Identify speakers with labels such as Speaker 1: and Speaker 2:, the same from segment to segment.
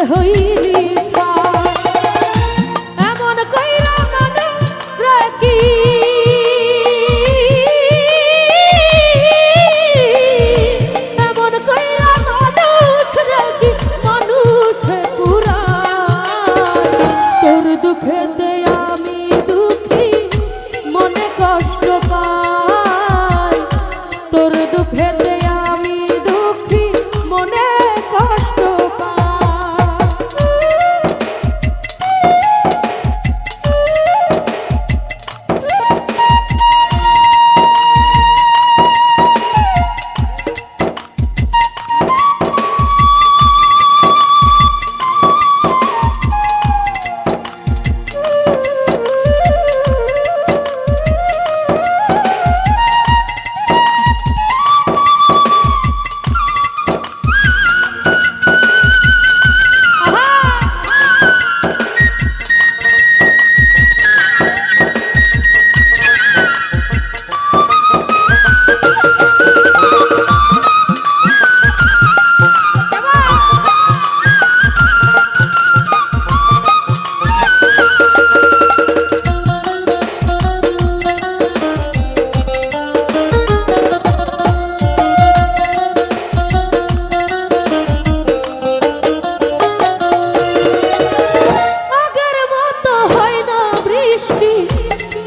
Speaker 1: হইলি ছাই। এমন কইরা মানুষ রাখি এমন কইরা মানুষ রাখি মানুষে পুরাই। তোর দুঃখেতে আমি দুঃখী মনে কষ্ট পাই। তোর দুঃখেতে আমি দুঃখী মনে কষ্ট পাই।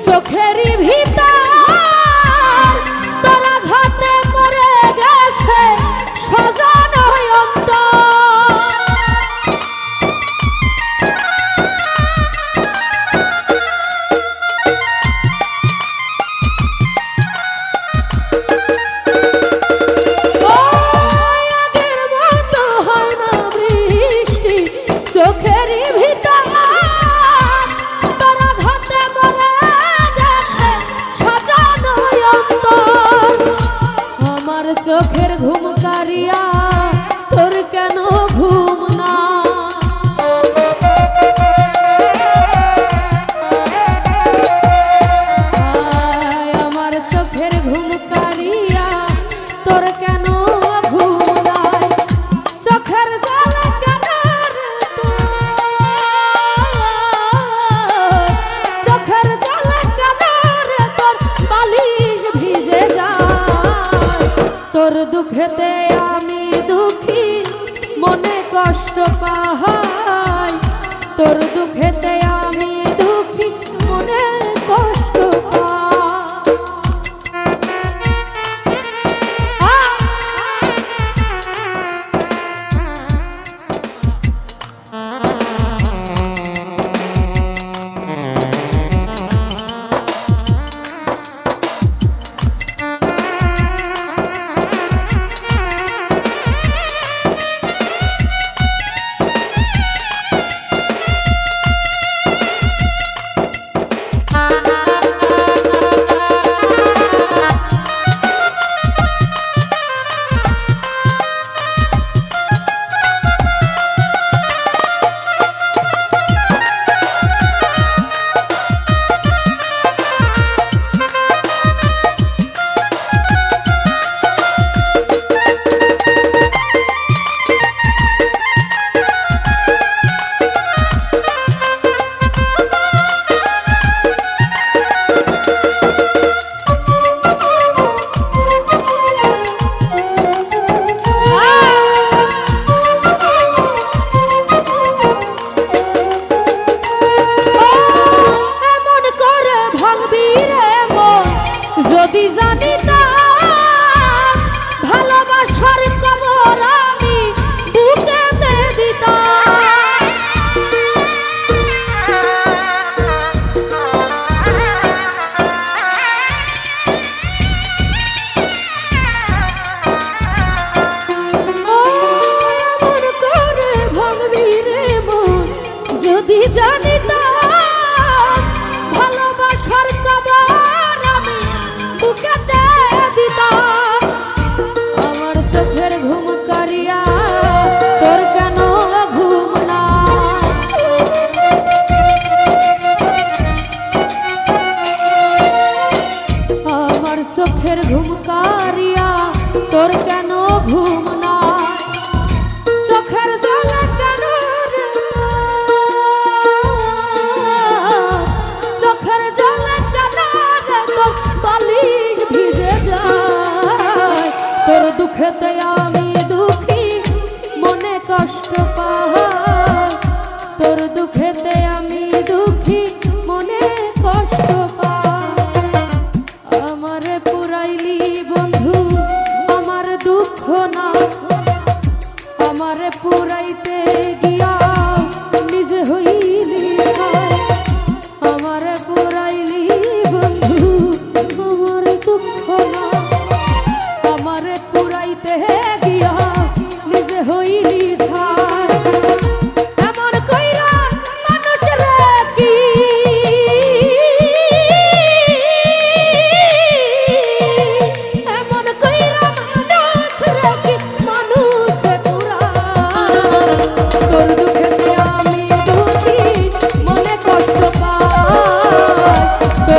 Speaker 1: চোখেরই ভিতর তোরা ঘাতে পড়ে গেছে সাজানো অন্তর। আগের মতো হয় না বৃষ্টি চোখেরই ভিতর চোখের ঘুম কারিয়া তোর কেন ঘুম না। আমার চোখের ঘুম কারিয়া তোর কেন ঘুম নাই। চোখের জলে কেন চোখের জলে কেন তোর বালিশ ভিজে যায়। তোর দুঃখেতে আমি দুঃখী মনে কষ্ট পাই। তোর দুঃখেতে আমি দুঃখী মনে কষ্ট পাই। যদি জানিতাম ভালোবাসার কবর আমি বুকেতে দিতাম। এমন করে ভাঙবি রে মন যদি জানিতাম ভালোবাসার কবর আমি বুকেতে দিতাম। আমার চোখের ঘুম কারিয়া তোর কেন ঘুম না। আমার চোখের ঘুম কারিয়া তোর কেন ঘুম না। চোখের জলে কেন চোখেতে আমি